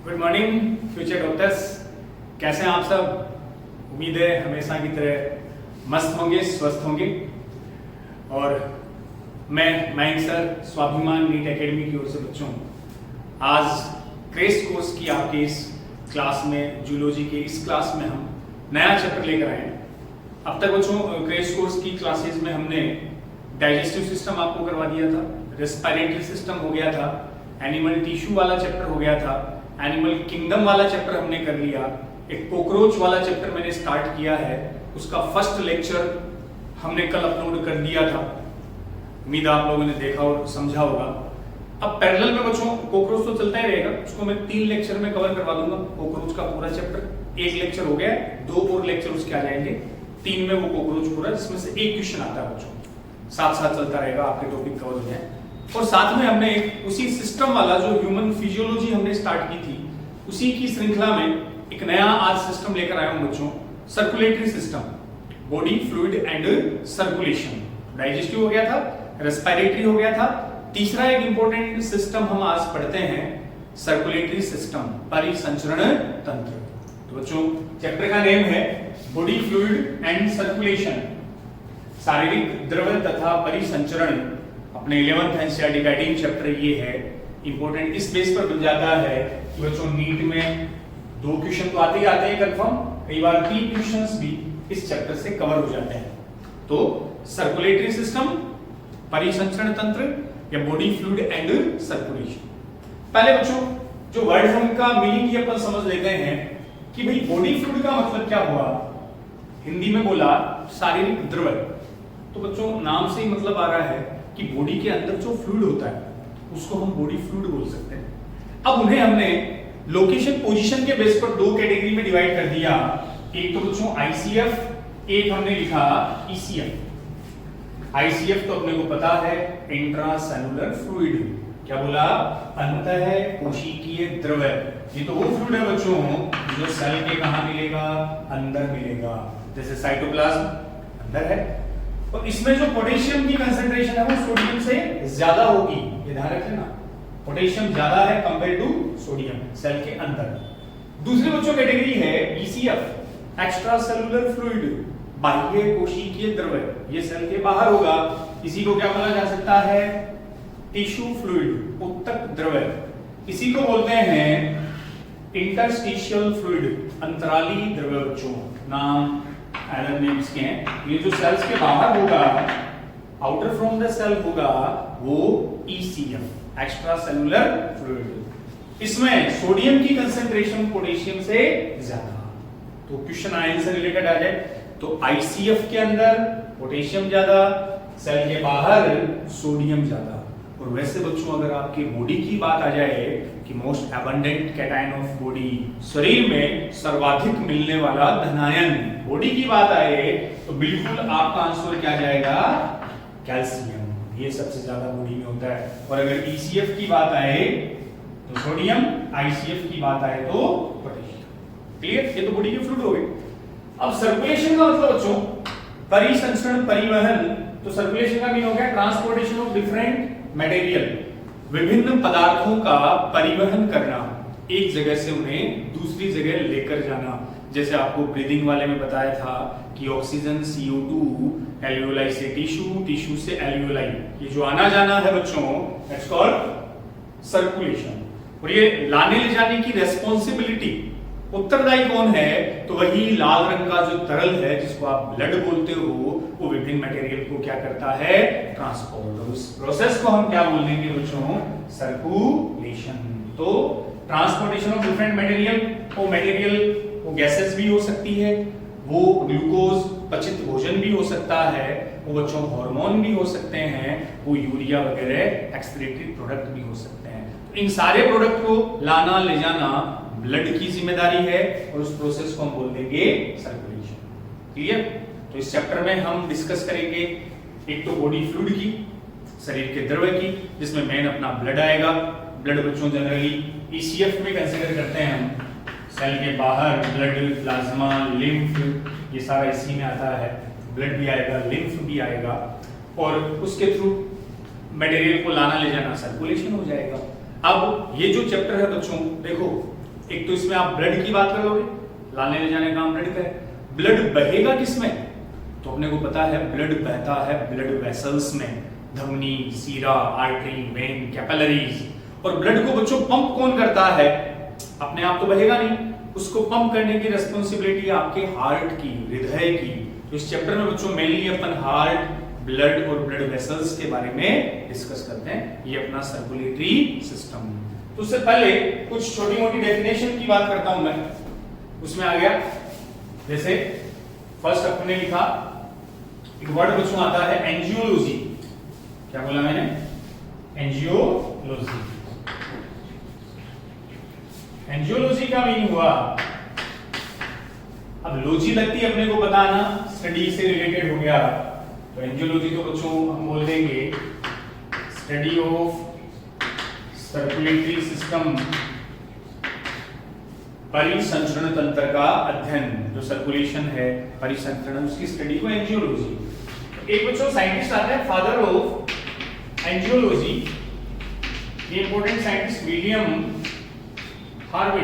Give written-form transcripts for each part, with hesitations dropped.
Good morning future doctors, कैसे हैं आप सब। उम्मीद है हमेशा की तरह मस्त होंगे, स्वस्थ होंगे। और मैं मयंक सर, स्वाभिमान नीट एकेडमी की ओर से बच्चों आज क्रेस्ट कोर्स की आपके इस क्लास में, जूलॉजी के इस क्लास में हम नया चैप्टर लेकर आए हैं। अब तक बच्चों क्रेस्ट कोर्स की क्लासेस में हमने डाइजेस्टिव सिस्टम आपको करवा दिया था, रेस्पिरेटरी सिस्टम हो गया था, एनिमल टिश्यू वाला चैप्टर हो गया था, एनिमल किंगडम वाला चैप्टर हमने कर लिया, एक कॉकरोच वाला चैप्टर मैंने स्टार्ट किया है, उसका फर्स्ट लेक्चर हमने कल अपलोड कर दिया था। उम्मीद आप लोगों ने देखा और समझा होगा। अब पैरेलल में बच्चों कॉकरोच तो चलता ही रहेगा, उसको मैं 3 लेक्चर में कवर करवा दूंगा। कॉकरोच का पूरा चैप्टर 1 लेक्चर हो गया, 2 और लेक्चर उसके आ जाएंगे, 3 में वो कॉकरोच पूरा, जिसमें से एक क्वेश्चन आता है बच्चों, साथ साथ चलता रहेगा, आपके टॉपिक कवर हो जाए। और साथ में हमने उसी सिस्टम वाला जो ह्यूमन फिजियोलॉजी हमने स्टार्ट की थी, उसी की श्रृंखला में एक नया आज सिस्टम लेकर आया हूं बच्चों, circulatory system, body fluid and circulation. Digestive हो गया था, रेस्पिरेटरी हो गया था, तीसरा एक इंपॉर्टेंट सिस्टम हम आज पढ़ते हैं, सर्कुलेटरी सिस्टम, परिसंचरण तंत्र। तो बच्चों चैप्टर का नेम है बॉडी फ्लूइड एंड सर्कुलेशन, शारीरिक द्रव्य तथा परिसंचरण। अपने 11th एनसीईआरटी गाइडिंग चैप्टर ये है, इंपॉर्टेंट इस बेस पर बन जाता है कि बच्चों नीट में 2 क्वेश्चन तो आते ही आते हैं कंफर्म, कई बार 3 क्वेश्चंस भी इस चैप्टर से कवर हो जाते हैं। तो सर्कुलेटरी सिस्टम, परिसंचरण तंत्र या बॉडी फ्लूइड एंड सर्कुलेशन। पहले बच्चों जो वर्ड है उनका मीनिंग ये अपन समझ लेते हैं कि भाई बॉडी फ्लूइड का मतलब क्या हुआ। हिंदी में बोला शारीरिक द्रव्य, तो बच्चों नाम से ही मतलब आ रहा है कि बॉडी के अंदर जो फ्लूइड होता है उसको हम बॉडी फ्लूइड बोल सकते हैं। अब उन्हें हमने लोकेशन पोजीशन के बेस पर 2 कैटेगरी में डिवाइड कर दिया, एक तो बच्चों आईसीएफ, एक हमने लिखा ईसीएफ। आईसीएफ तो अपने को पता है इंट्रासेलुलर फ्लूइड, क्या बोला, अंतः कोशिकीय द्रव्य। ये तो वो फ्लूइड है बच्चों जो सेल के कहां मिलेगा, अंदर मिलेगा, जैसे साइटोप्लाज्म अंदर है। और इसमें जो पोटेशियम की कंसंट्रेशन है वो सोडियम से ज्यादा होगी, ये ध्यान रखना, पोटेशियम ज्यादा है कंपेयर टू सोडियम सेल के अंदर। दूसरी बच्चों कैटेगरी है ईसीएफ, एक्स्ट्रा सेलुलर फ्लूइड, बाह्य कोशिकीय द्रव्य, ये सेल के बाहर होगा। इसी को क्या बोला जा सकता है, टिश्यू फ्लूइड, उत्तक द्रव्य। इसी को बोलते हैं इंटरस्टिशियल फ्लूइड, अंतराली द्रव्य। बच्चों नाम एलन नेम्स के हैं। ये जो सेल्स के बाहर होगा, आउटर फ्रॉम द सेल होगा, वो ईसीएफ, एक्स्ट्रा सेलुलर फ्लूइड। इसमें सोडियम की कंसंट्रेशन पोटेशियम से ज्यादा। तो क्वेश्चन आयन से रिलेटेड आ जाए तो आईसीएफ के अंदर पोटेशियम ज्यादा, सेल के बाहर सोडियम ज्यादा। और वैसे बच्चों अगर आपके बॉडी की बात आ जाए कि most abundant cation of body, शरीर में सर्वाधिक मिलने वाला धनायन, बॉडी की बात आए तो बिल्कुल आपका आंसर क्या जाएगा, कैल्शियम। ये सबसे ज्यादा बॉडी में होता है। और अगर ईसीएफ की बात आए तो सोडियम, आईसीएफ की बात आए तो पोटेशियम। क्लियर, ये तो बॉडी के फ्लूइड हो गए। अब सर्कुलेशन का मतलब बच्चों परिसंचरण, परिवहन। तो सर्कुलेशन का मीन हो गया ट्रांसपोर्टेशन ऑफ डिफरेंट मटेरियल, विभिन्न पदार्थों का परिवहन करना, एक जगह से उन्हें दूसरी जगह लेकर जाना। जैसे आपको ब्रीदिंग वाले में बताया था कि ऑक्सीजन, CO2 एल्वियोलाई से टिश्यू, टिश्यू से एल्वियोलाई, ये जो आना जाना है बच्चों, दैट्स कॉल्ड सर्कुलेशन। और ये लाने ले जाने की रेस्पॉन्सिबिलिटी, उत्तरदायी कौन है, तो वही लाल रंग का जो तरल है जिसको आप ब्लड बोलते हो, वो विभिन्न मटेरियल को क्या करता है, ट्रांसपोर्ट। और उस प्रोसेस को हम क्या बोल देंगे बच्चों, सर्कुलेशन। तो ट्रांसपोर्टेशन ऑफ डिफरेंट मटेरियल, वो मटेरियल वो गैसेस भी हो सकती है, वो ग्लूकोज पचित भोजन भी हो सकता है, वो बच्चों हार्मोन भी हो सकते हैं, वो यूरिया वगैरह एक्सक्रीटरी प्रोडक्ट भी हो सकते हैं। तो इन सारे प्रोडक्ट को लाना ले जाना ब्लड की जिम्मेदारी है और उस प्रोसेस को हम बोल देंगे सर्कुलेशन। क्लियर। तो इस चैप्टर में हम डिस्कस करेंगे एक तो बॉडी फ्लूइड की, शरीर के द्रव्य की, जिसमें मेन अपना ब्लड आएगा। ब्लड बच्चों जनरली ईसीएफ में कंसीडर करते हैं हम, सेल के बाहर ब्लड, प्लाज्मा, लिम्फ, ये सारा इसी में आता है। ब्लड भी आएगा, लिम्फ भी आएगा, और उसके थ्रू मटेरियल को लाना ले जाना सर्कुलेशन हो जाएगा। अब ये जो चैप्टर है बच्चों, देखो एक तो इसमें आप ब्लड की बात करोगे, लाने ले जाने का काम ब्लड का है। ब्लड बहेगा किसमें? तो अपने को पता है ब्लड बहता है ब्लड वेसल्स में, धमनी, सीरा, आर्टरी, वेन, कैपिलरीज। और ब्लड को बच्चों पंप कौन करता है? अपने आप तो बहेगा नहीं, उसको पंप करने की रिस्पांसिबिलिटी आपके हार्ट की, हृदय की। तो इस चैप्टर में बच्चों मेनली अपन हार्ट, ब्लड और ब्लड वेसल्स के बारे में डिस्कस करते हैं। ये अपना सर्कुलेटरी सिस्टम। तो उससे पहले कुछ छोटी मोटी डेफिनेशन की बात करता हूं मैं। उसमें आ गया जैसे फर्स्ट अपने लिखा एक वर्ड बच्चों आता है एंजियोलॉजी। क्या बोला मैंने? एंजियोलॉजी। एंजियोलॉजी का मीनिंग हुआ, अब लॉजी लगती है अपने को बताना, स्टडी से रिलेटेड हो गया। तो एंजियोलॉजी तो बच्चों हम बोल देंगे स्टडी ऑफ सर्कुलेटरी सिस्टम, परिसंचरण तंत्र का अध्ययन। जो सर्कुलेशन है, परिसंचरण, उसकी स्टडी को एंजियोलॉजी। एक बच्चों साइंटिस्ट आता है फादर ऑफ एंजियोलॉजी, ये important scientist William Harvey.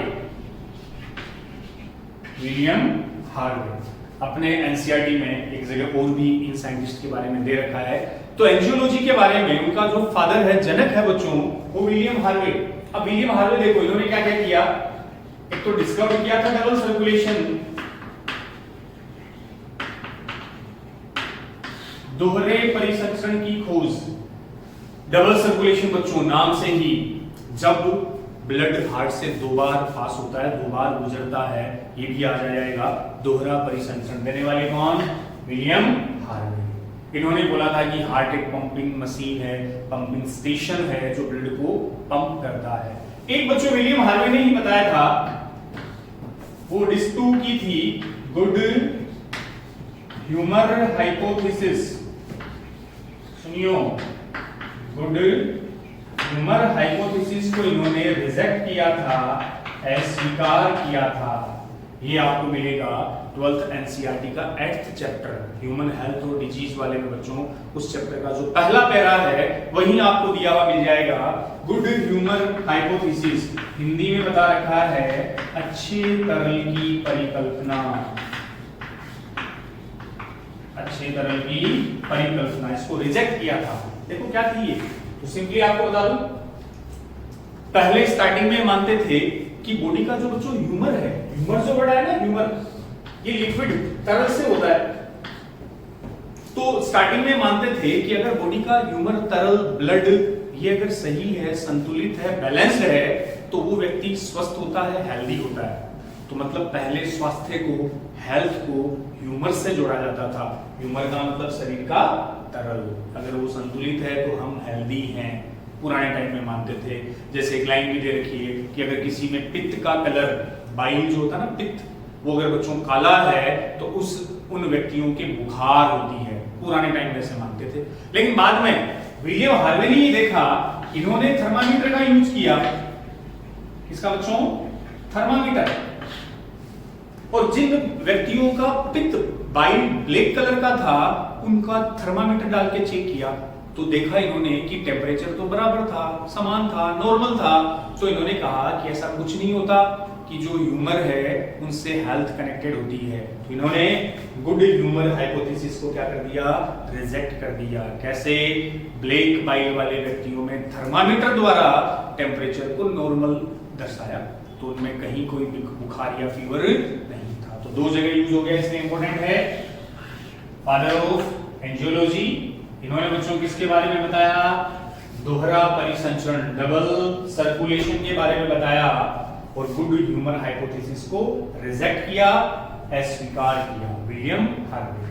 William Harvey अपने एनसीईआरटी में एक जगह और भी इन साइंटिस्ट के बारे में दे रखा है। तो एंजियोलॉजी के बारे में उनका जो फादर है, जनक है बच्चों, वो विलियम हार्वे। अब विलियम हार्वे देखो इन्होंने क्या क्या किया। एक तो डिस्कवर किया था डबल सर्कुलेशन, दोहरे परिसंचरण की खोज। डबल सर्कुलेशन बच्चों नाम से ही, जब ब्लड हार्ट से दो बार पास होता है, दो बार गुजरता है, ये भी आ जाएगा दोहरा परिसंचरण। देने वाले कौन? William Harvey. इन्होंने बोला था कि हार्ट एक पंपिंग मशीन है, पंपिंग स्टेशन है जो ब्लड को पंप करता है। एक बच्चों विलियम हार्वे ने ही बताया था, वो डिस्टू की थी गुड ह्यूमर हाइपोथेसिस। सुनियो, गुड ह्यूमर हाइपोथेसिस को इन्होंने रिजेक्ट किया था, अस्वीकार किया था। ये आपको मिलेगा 12th एनसीईआरटी का 8th चैप्टर ह्यूमन हेल्थ और डिजीज वाले में बच्चों। उस चैप्टर का जो पहला पैरा है वही आपको दिया हुआ मिल जाएगा, गुड ह्यूमर हाइपोथेसिस। हिंदी में बता रखा है अच्छे तरल की परिकल्पना। अच्छे तरल की परिकल्पना, इसको रिजेक्ट किया था। देखो क्या थी ये, तो सिंपली आपको बता दूं, पहले स्टार्टिंग में मानते थे कि बॉडी का जो बच्चों ह्यूमर है, ह्यूमर जो बड़ा है ना, ह्यूमर ये लिक्विड तरल से होता है। तो स्टार्टिंग में मानते थे कि अगर बॉडी का ह्यूमर, तरल, ब्लड ये अगर सही है, संतुलित है, बैलेंस्ड है, तो वो व्यक्ति स्वस्थ होता है, हेल्दी होता है। तो मतलब पहले स्वास्थ्य को, हेल्थ को ह्यूमर से जोड़ा जाता था। ह्यूमर का मतलब शरीर का तरल, अगर वो संतुलित है तो हम हेल्दी हैं, पुराने टाइम में मानते थे। जैसे एक लाइन भी दे रखी है कि अगर किसी में पित्त का कलर, बाइल जो होता है ना पित्त, वो अगर बच्चों काला है तो उन व्यक्तियों के बुखार होती है, पुराने टाइम में ऐसे मानते थे। लेकिन बाद में विलियम हार्वे ने ही देखा, इन्होंने थर्मामीटर का यूज किया। किसका बच्चों? थर्मामीटर। और जिन व्यक्तियों का पित्त बाइल ब्लैक कलर का था, उनका थर्मामीटर डाल के चेक किया तो देखा इन्होंने कि टेम्परेचर तो बराबर था, समान था, नॉर्मल था। तो इन्होंने कहा कि ऐसा कुछ नहीं होता, कि जो ह्यूमर है उनसे हेल्थ कनेक्टेड होती है। तो इन्होंने गुड ह्यूमर हाइपोथेसिस को क्या कर दिया? रिजेक्ट कर दिया। कैसे? ब्लैक बाइल वाले व्यक्तियों में थर्मामीटर द्वारा टेम्परेचर को नॉर्मल दर्शाया, तो उनमें कहीं कोई बुखार या फीवर नहीं था। तो दो जगह यूज हो गया, इसमें इंपॉर्टेंट है। फादर ऑफ एंजियोलॉजी, इन्होंने बच्चों किसके बारे में बताया? दोहरा परिसंचरण, डबल सर्कुलेशन के बारे में बताया। और गुड ह्यूमर हाइपोथेसिस को रिजेक्ट किया, अस्वीकार किया, विलियम हार्वे।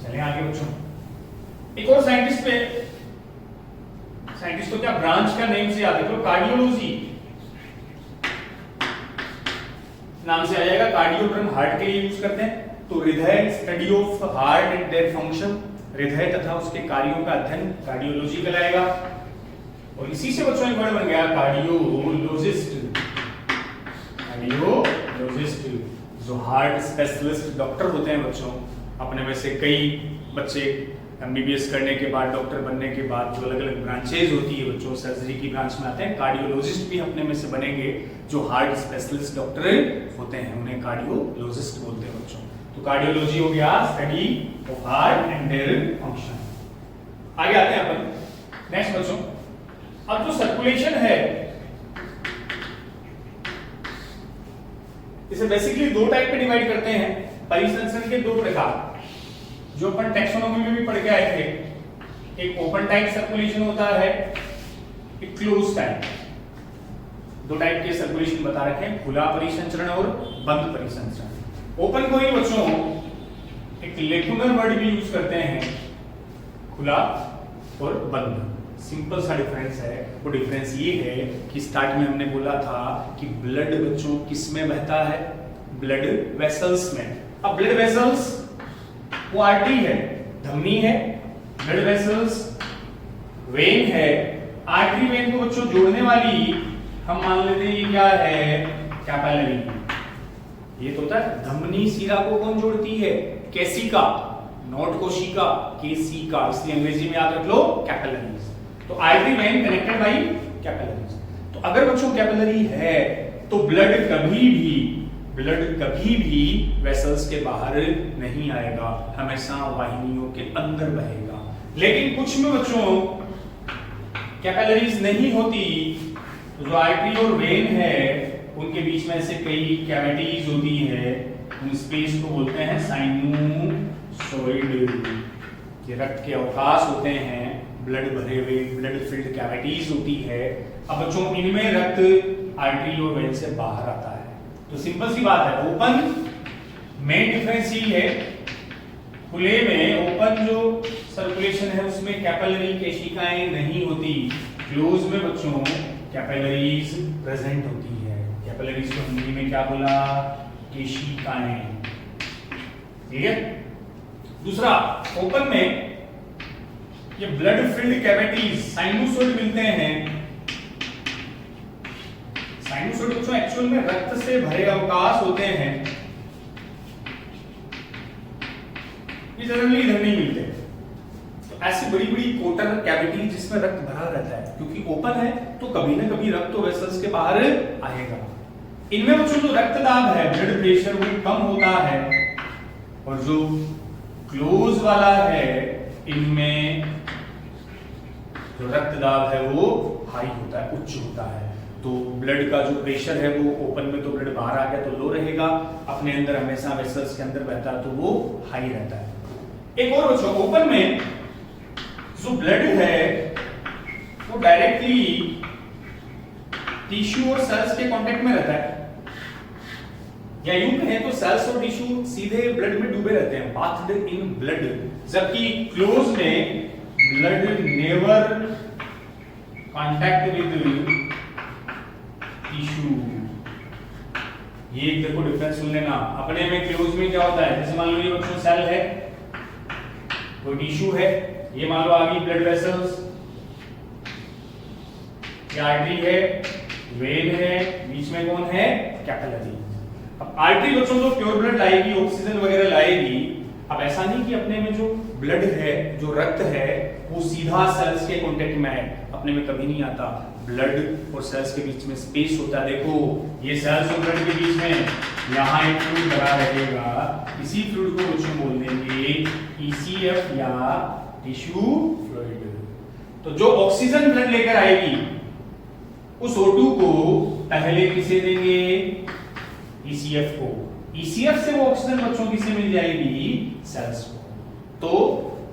चलिए आगे बच्चों, एक और साइंटिस्ट पे, साइंटिस्ट तो क्या ब्रांच का नेम से याद रखो, कार्डियोलॉजी नाम से आ जाएगा। कार्डियो टर्म हार्ट के लिए यूज करते हैं। तो हृदय, study of heart and their function, हृदय तथा उसके कार्यों का अध्ययन कार्डियोलॉजी कहलाएगा। और इसी से बच्चों एक वर्ड बन गया कार्डियोलॉजिस्ट। कार्डियोलॉजिस्ट जो हार्ट स्पेशलिस्ट डॉक्टर होते हैं बच्चों। अपने में से कई बच्चे एमबीबीएस करने के बाद, डॉक्टर बनने के बाद जो अलग अलग ब्रांचेज होती है बच्चों, सर्जरी की ब्रांच में आते हैं, कार्डियोलॉजिस्ट भी अपने में से बनेंगे। जो हार्ट स्पेशलिस्ट डॉक्टर होते हैं उन्हें कार्डियोलॉजिस्ट बोलते हैं बच्चों। तो कार्डियोलॉजी हो गया study of heart and their function. आगे आते हैं अपन नेक्स्ट बच्चों। अब जो सर्कुलेशन है इसे बेसिकली दो टाइप में डिवाइड करते हैं, परिसंचरण के दो प्रकार जो अपन टैक्सोनॉमी में भी पढ़ के आए थे। एक ओपन टाइप सर्कुलेशन होता है, एक क्लोज टाइप। दो टाइप के सर्कुलेशन बता रखे हैं, खुला परिसंचरण और बंद परिसंचरण। ओपन को ही बच्चों एक लेक्यूनर वर्ड भी यूज करते हैं, खुला और बंद। सिंपल सा डिफरेंस है। वो डिफरेंस ये है कि स्टार्ट में हमने बोला था कि ब्लड बच्चों किस में बहता है, ब्लड वेसल्स में। अब ब्लड वेसल्स वो आर्टरी है, धमनी है, ब्लड वेसल्स वेन है। आर्टरी वेन को बच्चों जोड़ने वाली हम मान लेते हैं ये क्या है, कैपिलरी। ये तो होता है धमनी शिरा को कौन जोड़ती है, केशिका, नॉट कोशिका, केशिका, इसलिए अंग्रेजी में याद रख लो कैपिलरीज। तो artery vein connected by capillaries. तो अगर बच्चों कैपिलरी है तो ब्लड कभी भी वेसल्स के बाहर नहीं आएगा, हमेशा वाहिनियों के अंदर बहेगा। लेकिन कुछ में बच्चों कैपिलरीज नहीं होती, तो जो आर्टरी और वेन है उनके बीच में से कई कैविटीज होती है, उन स्पेस को बोलते हैं साइनोसॉइड। ये रक्त के अवकाश होते हैं, ब्लड भरे हुए ब्लड फिल्ड कैविटीज होती है। अब बच्चों इनमें रक्त आर्टरी और वेन से बाहर आता है। तो सिंपल सी बात है, ओपन मेन डिफरेंस ये है, खुले में ओपन जो सर्कुलेशन है उसमें कैपिलरी केशिकाएं नहीं होती, क्लोज में बच्चों कैपिलरीज प्रेजेंट होती है। कैपिलरीज को हिंदी में क्या बोला, केशिकाएं। ठीक है। दूसरा, ओपन में ये ब्लड फिल्ड कैविटीज साइनोसॉइड मिलते हैं। साइनोसॉइड बच्चों एक्चुअल में रक्त से भरे अवकाश होते हैं, ये जनरली इधर नहीं मिलते। तो ऐसी बड़ी बड़ी कोटर कैविटी जिसमें रक्त भरा रहता है, क्योंकि ओपन है तो कभी ना कभी रक्त तो वेसल्स के बाहर आएगा। इनमें बच्चों जो रक्तदाब है, ब्लड प्रेशर वो कम होता है, और जो क्लोज वाला है इनमें जो रक्तदाब है वो हाई होता है, उच्च होता है। तो ब्लड का जो प्रेशर है वो ओपन में तो ब्लड बाहर आ गया तो लो रहेगा, अपने अंदर हमेशा वेसल्स के अंदर बहता है तो वो हाई रहता है। एक और बच्चों, ओपन में जो ब्लड है वो डायरेक्टली टिश्यू और सेल्स के कांटेक्ट में रहता है, या यूं कहें तो सेल्स और टिश्यू सीधे ब्लड में डूबे रहते हैं, बाथ्ड इन ब्लड। जबकि क्लोज में blood never contact with tissue. ये एक देखो डिफरेंस सुन लेना। अपने में क्लोज में क्या होता है, जैसे मान लो ये बच्चों सेल है, वो टिश्यू है, ये मान लो आगे ब्लड वेसल्स, ये आर्टरी है, वेन है, बीच में कौन है, कैपिलरी। अब आर्टरी बच्चों तो प्योर ब्लड लाएगी, ऑक्सीजन वगैरह लाएगी। अब ऐसा नहीं कि अपने में जो ब्लड है, जो रक्त है, वो सीधा सेल्स के कांटेक्ट में है, अपने में कभी नहीं आता। ब्लड और सेल्स के बीच में स्पेस होता है। देखो ये सेल्स और ब्लड के बीच में यहाँ एक फ्लूइड बना रहेगा, इसी फ्लूइड को बच्चों बोल देंगे ECF या टिश्यू फ्लूइड। तो जो ऑक्सीजन ब्लड लेकर आएगी उस O2 को पहले किसे देंगे, ECF को। ECF से वो ऑक्सीजन बच्चों किसे मिल जाएगी, सेल्स को। तो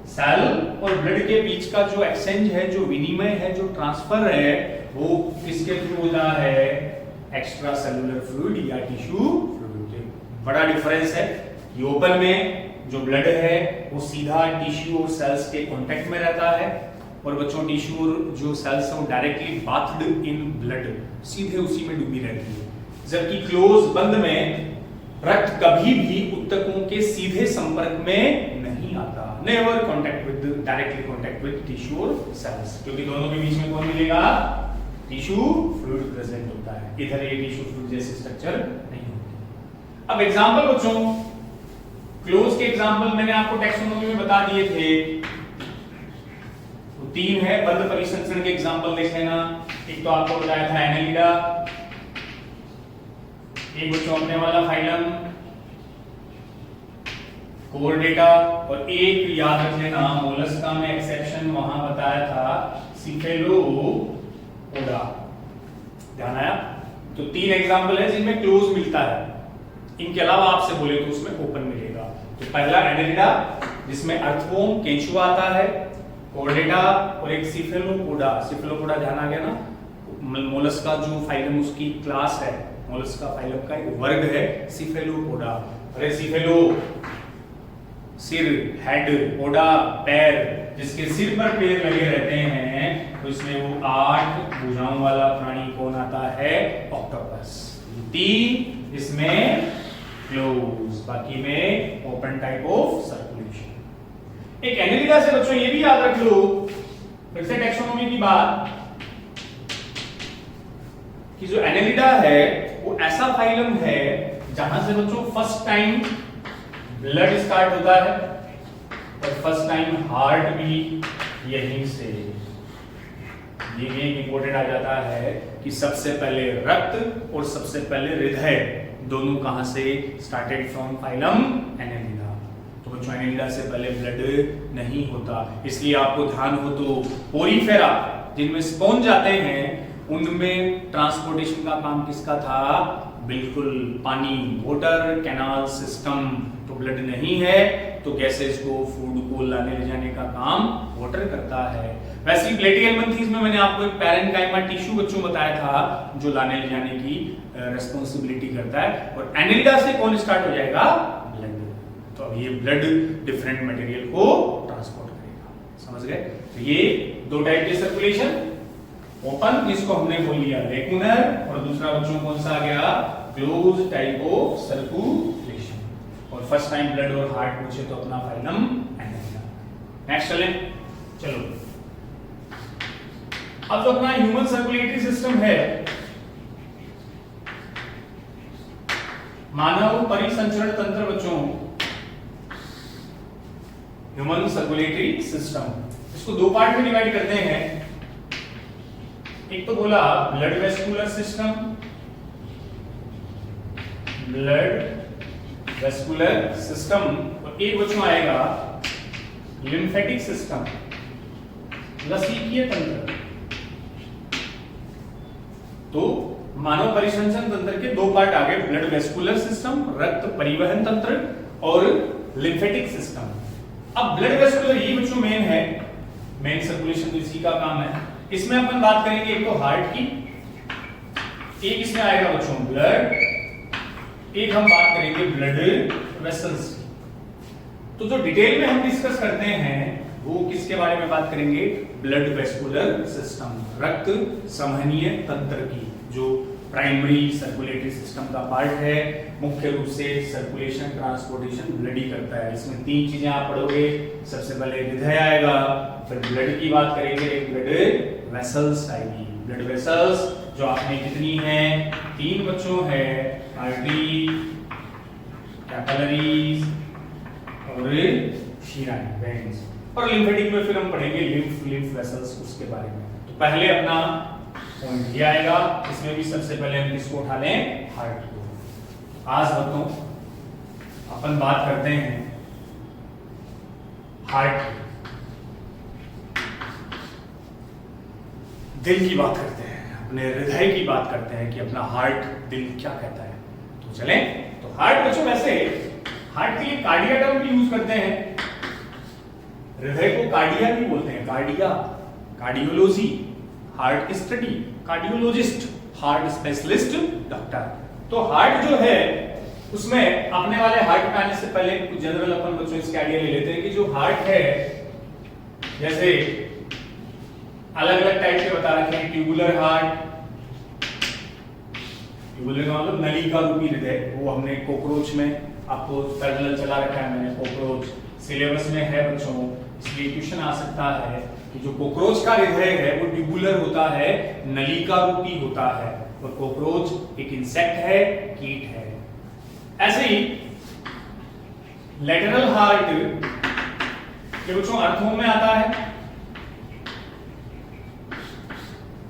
सेल और ब्लड के बीच का जो एक्सचेंज है, जो विनिमय है, जो ट्रांसफर है, वो किसके थ्रू होता है, एक्स्ट्रा सेलुलर फ्लूइड या टिश्यू फ्लूइड। बड़ा डिफरेंस है। ये ओपन में जो ब्लड है वो सीधा टिश्यू और सेल्स के कांटेक्ट में रहता है, और बच्चों टिश्यू और जो सेल्स है वो डायरेक्टली बाथ्ड इन ब्लड, सीधे उसी में डूबी रहती है। जबकि क्लोज बंद में रक्त कभी भी ऊतकों के सीधे संपर्क में नहीं आता, never contact with, directly contact with tissue और सेल्स, क्योंकि दोनों के बीच में कौन मिलेगा, टिश्यू फ्लूइड प्रेजेंट होता है। इधर ये टिश्यू फ्लूइड जैसी स्ट्रक्चर नहीं होती। अब एग्जांपल बच्चों, क्लोज के एग्जांपल मैंने आपको टैक्सोनॉमी में बता दिए थे। तीन है बंद परिसंचरण के एग्जांपल देख लेना। एक तो आपको बताया था एनेलिडा, एक बच्चों अपने वाला फाइलम कोरडेटा, और एक याद रख लेना मोलस्का में एक्सेप्शन वहां बताया था सिफेलोपोडा। ध्यान आया? तो तीन एग्जांपल है जिनमें क्लोज मिलता है, इनके अलावा आपसे बोले तो उसमें ओपन मिलेगा। तो पहला एनेलिडा जिसमें अर्थवोम केंचुआ आता है, कोरडेटा, और एक सिफेलोपोडा। सिफेलोपोडा ध्यान आ गया ना, मोलस्का जो फाइलम उसकी क्लास है, मोलस्का फाइलम का एक वर्ग है सिफेलोपोडा। अरे सिफेलो सिर, हेड, पोडा पैर, जिसके सिर पर पैर लगे रहते हैं, तो इसमें वो 8 भुजाओं वाला प्राणी कौन आता है? ऑक्टोपस। तीन इसमें क्लोज, बाकी में ओपन टाइप ऑफ सर्कुलेशन। एक एनेलिडा से बच्चों ये भी याद रख लो, फिर से टैक्सोनॉमी की बात, कि जो एनेलिडा है वो ऐसा फाइलम है जहां से बच्चों फर्स्ट टाइम ब्लड स्टार्ट होता है और फर्स्ट टाइम हार्ट भी यहीं से। ये इंपॉर्टेंट आ जाता है कि सबसे पहले रक्त और सबसे पहले हृदय दोनों कहां से स्टार्टेड फ्रॉम फाइलम एनेलिडा। तो बच्चों एनेलिडा से पहले ब्लड नहीं होता, इसलिए आपको ध्यान हो तो पोरीफेरा जिनमें स्पॉन्ज आते हैं उनमें ट्रांसपोर्टेशन का काम किसका था? बिल्कुल पानी, वाटर कैनाल सिस्टम। तो ब्लड नहीं है तो गैसेस को, फूड को लाने ले जाने का काम वाटर करता है। वैसे प्लेटिहेल्मिन्थेस में मैंने आपको एक पैरेन्काइमा टिश्यू बच्चों बताया था जो लाने ले जाने की रिस्पांसिबिलिटी करता है, और एनेलिडा से कौन स्टार्ट हो जाएगा? ब्लड। तो अब ये ब्लड डिफरेंट मटेरियल को ट्रांसपोर्ट करेगा, समझ गए? तो ये दो टाइप के सर्कुलेशन, ओपन जिसको हमने बोल लिया लेकुनर, और दूसरा बच्चों कौन सा आ गया? Close type of circulation. और फर्स्ट टाइम ब्लड और हार्ट पूछे तो अपना फाइलम एनेलिडा। नेक्स्ट चलो अब तो अपना ह्यूमन सर्कुलेटरी सिस्टम है, मानव परिसंचरण तंत्र बच्चों, ह्यूमन सर्कुलेटरी सिस्टम। इसको दो पार्ट में डिवाइड करते हैं। एक तो बोला blood vascular system, blood vascular system, और एक बच्चों आएगा लिम्फेटिक सिस्टम, लसीकीय तंत्र। तो मानव परिसंचरण तंत्र के दो पार्ट आ गए, ब्लड वेस्कुलर सिस्टम रक्त परिवहन तंत्र, और लिम्फेटिक सिस्टम। अब ब्लड वेस्कुलर ये बच्चों मेन है, मेन सर्कुलेशन इसी का काम है। इसमें अपन बात करेंगे एक तो हार्ट की, एक इसमें आएगा बच्चों ब्लड, एक हम बात करेंगे ब्लड वेसल्स। तो जो डिटेल में हम डिस्कस करते हैं वो किसके बारे में बात करेंगे? ब्लड वेस्कुलर सिस्टम, रक्त संवहनीय तंत्र की, जो प्राइमरी सर्कुलेटरी सिस्टम का पार्ट है। मुख्य रूप से सर्कुलेशन ट्रांसपोर्टेशन ब्लड ही करता है। इसमें तीन चीजें आप पढ़ोगे, सबसे पहले हृदय आएगा, फिर ब्लड की बात करेंगे, ब्लड वेसल्स आएगी। ब्लड वेसल्स जो आपने कितनी है? तीन बच्चों है, आर्टरी, कैपिलरीज और शिराएं, वेन्स। और लिम्फेटिक में फिर हम पढ़ेंगे लिम्फ वेसल्स, उसके बारे में। तो पहले अपना पॉइंट ये आएगा, इसमें भी सबसे पहले हम किसको उठा लें? हार्ट को। आज बच्चों अपन बात करते हैं हार्ट की, दिल की बात करते हैं, अपने हृदय की बात करते हैं कि अपना हार्ट, दिल क्या कहता है। तो चले, तो हार्ट बच्चों वैसे हार्ट के लिए कार्डिया टर्म भी यूज करते हैं, हृदय को कार्डिया भी बोलते हैं, cardia, cardiology, heart study, cardiologist, heart specialist doctor. तो हार्ट जो है उसमें अपने वाले हार्ट पे आने से पहले कुछ जनरल अपन बच्चों इसके आइडिया ले लेते हैं कि जो हार्ट है, जैसे अलग अलग टाइप के बता रखे हैं, ट्यूबुलर हार्ट, ट्यूबुलर का मतलब नलिका रूपी हृदय, वो हमने कॉकरोच में आपको पैरेलल चला रखा है मैंने, कॉकरोच सिलेबस में है बच्चों, इसलिए क्वेश्चन आ सकता है कि जो कॉकरोच का हृदय है वो ट्यूबुलर होता है, नलिका रूपी होता है, और कॉकरोच एक इंसेक्ट है, कीट है। ऐसे ही लेटरल हार्ट के बच्चों अर्थों में आता है,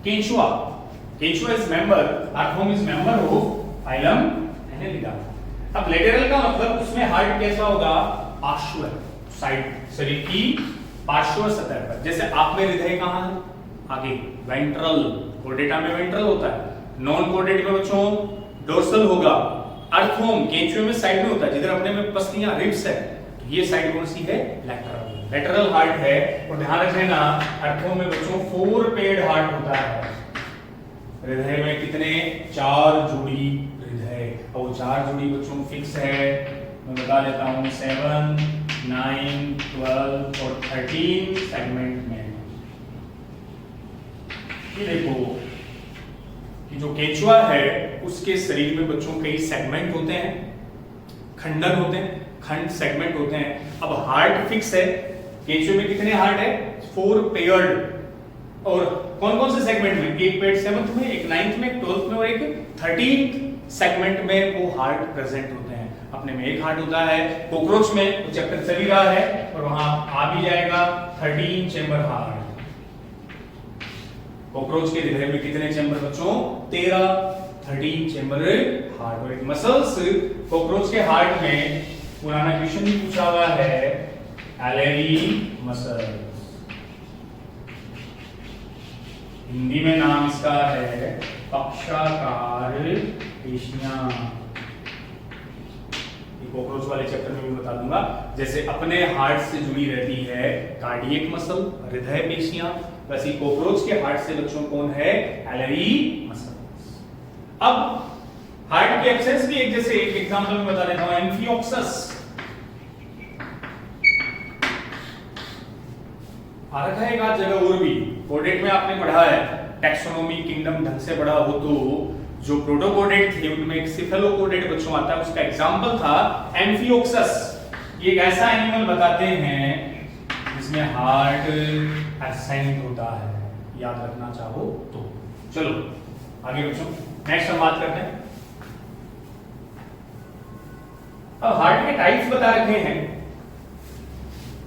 केंचुआ, केंचुआ is member, earthworm is member of phylum Annelida. अब लेटरल का मतलब उसमें हार्ट कैसा होगा, पार्श्व साइड, शरीर की पार्श्व सतह पर। जैसे आप में हृदय कहां है, आगे वेंट्रल, कोर्डेटा में वेंट्रल होता है, नॉन कोर्डेट में बच्चों डोर्सल होगा। अर्थवर्म केंचुए में साइड में होता है, जिधर अपने में पसलियां रिब्स है, तो ये साइड कौन सी है, लैटरल, लैटरल हार्ट है। और ध्यान रखना अर्थवर्म में बच्चों 4 पेड हार्ट होता है। हृदय में कितने, 4 जोड़ी हृदय, और वो 4 जोड़ी बच्चों फिक्स है, मैं बता देता हूं 7, 9, 12 और 13 सेगमेंट में। ये देखो कि जो केंचुआ है उसके शरीर में बच्चों कई सेगमेंट होते हैं, खंडन होते हैं, खंड सेगमेंट होते हैं। अब हार्ट फिक्स है, केंचुए में कितने हार्ट है, 4 पेयर्ड। और कौन कौन से सेगमेंट में, एक पेड 7th में, एक 9th में, एक 12th में और एक 13th सेगमेंट में वो हार्ट प्रेजेंट होते हैं। अपने में एक हार्ट होता है, कॉकरोच में तो चैप्टर चल ही रहा है और वहां आ भी जाएगा 13 चेंबर हार्ट। कॉकरोच के हृदय में कितने चैम्बर बच्चों, 13 चैम्बर हार्ट। और एक मसल्स कॉकरोच के हार्ट में पुराना क्वेश्चन भी पूछा हुआ है, एलेरी मसल्स, हिंदी में नाम इसका है पक्षाकार पेशियां। कॉकरोच वाले चैप्टर में भी बता दूंगा। जैसे अपने हार्ट से जुड़ी रहती है कार्डियक मसल, हृदय पेशियां, वैसे कॉकरोच के हार्ट से बच्चों कौन है, एलरी मसल्स। अब हार्ट की एब्सेंस भी एक, जैसे एक एग्जांपल में बता देता हूं, एम्फियोक्सस आ रखा है एक आध जगह और भी, कोडेट में आपने पढ़ा है, टैक्सोनॉमी किंगडम ढंग से पढ़ा हो तो जो प्रोटोकोडेट थे उनमें एक सिफेलोकोडेट बच्चों आता है, उसका एग्जांपल था एम्फियोक्सस। ये एक ऐसा एनिमल बताते हैं जिसमें हार्ट एब्सेंट होता है, याद रखना चाहो तो। चलो आगे बच्चों, नेक्स्ट हम बात करते हैं। अब हार्ट के टाइप्स बता रखे हैं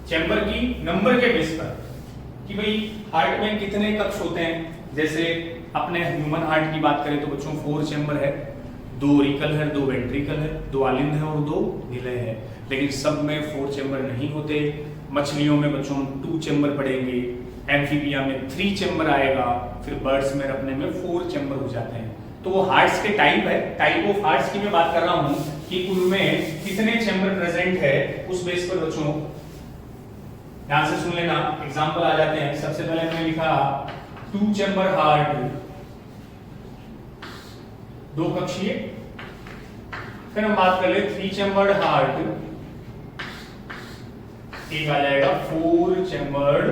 चैम्बर की नंबर के बेस पर, कि भाई हार्ट में कितने कक्ष होते हैं। जैसे अपने ह्यूमन हार्ट की बात करें तो बच्चों 4 चैम्बर है, 2 ऑरिकल है, 2 वेंट्रिकल है, 2 आलिंद है और 2 निलय है। लेकिन सब में 4 चैम्बर नहीं होते। मछलियों में बच्चों 2 चैम्बर पड़ेंगे, एम्फीबिया में 3 चैम्बर आएगा, फिर बर्ड्स में अपने में 4 चैम्बर हो जाते हैं। तो वो हार्ट्स के टाइप है, टाइप ऑफ हार्ट्स की मैं बात कर रहा हूं कि उनमें कितने चैम्बर प्रेजेंट है, उस बेस पर बच्चों ध्यान से सुन लेना। एग्जांपल आ जाते हैं। सबसे पहले मैंने लिखा 2 चैम्बर हार्ट, 2 कक्षीय। फिर हम बात कर ले 3 चैम्बर्ड हार्ट, एक आ जाएगा 4 चैम्बर्ड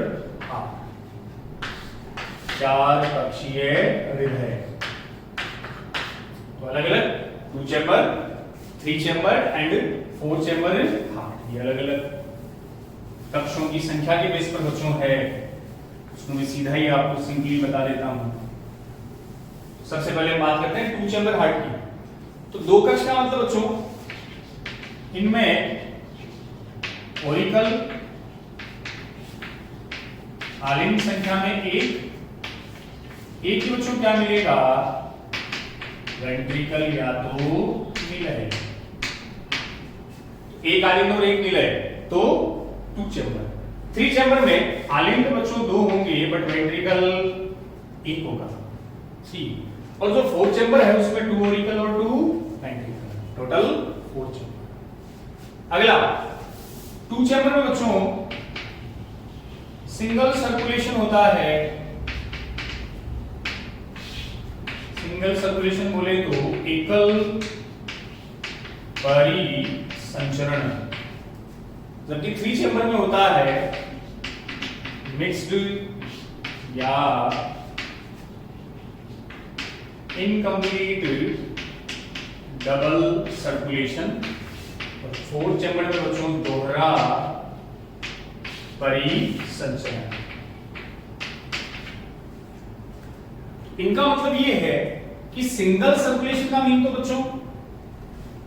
हार्ट, 4 कक्षीय हृदय। तो अलग अलग 2 chamber, 3 chamber and 4 chamber heart, ये अलग अलग कक्षों की संख्या के बेस पर बच्चों है। उसको मैं सीधा ही आपको सिंपली बता देता हूं। सबसे पहले हम बात करते हैं 2 चैम्बर हार्ट की। तो 2 कक्ष का मतलब बच्चों, इनमें ऑरिकल आलिंद संख्या में एक ही बच्चों क्या मिलेगा, वेंट्रिकल या तो निलय। एक आलिंद और एक निलय, तो 2 चैम्बर। 3 चैम्बर में आलिंद बच्चों 2 होंगे बट वेंट्रिकल 1 होगा, 3। और जो 4 चैम्बर है उसमें 2 ऑरिकल और 2 वेंट्रिकल, टोटल 4 चैम्बर। अगला 2 चैम्बर में बच्चों सिंगल सर्कुलेशन होता है। सिंगल सर्कुलेशन बोले तो एकल परिसंचरण, जबकि 3 चैम्बर में होता है मिक्स्ड या इनकम्प्लीट डबल सर्कुलेशन। और 4 चैम्बर में बच्चों दोहरा परिसंचरण। इनका मतलब ये है कि सिंगल सर्कुलेशन का मीन तो बच्चों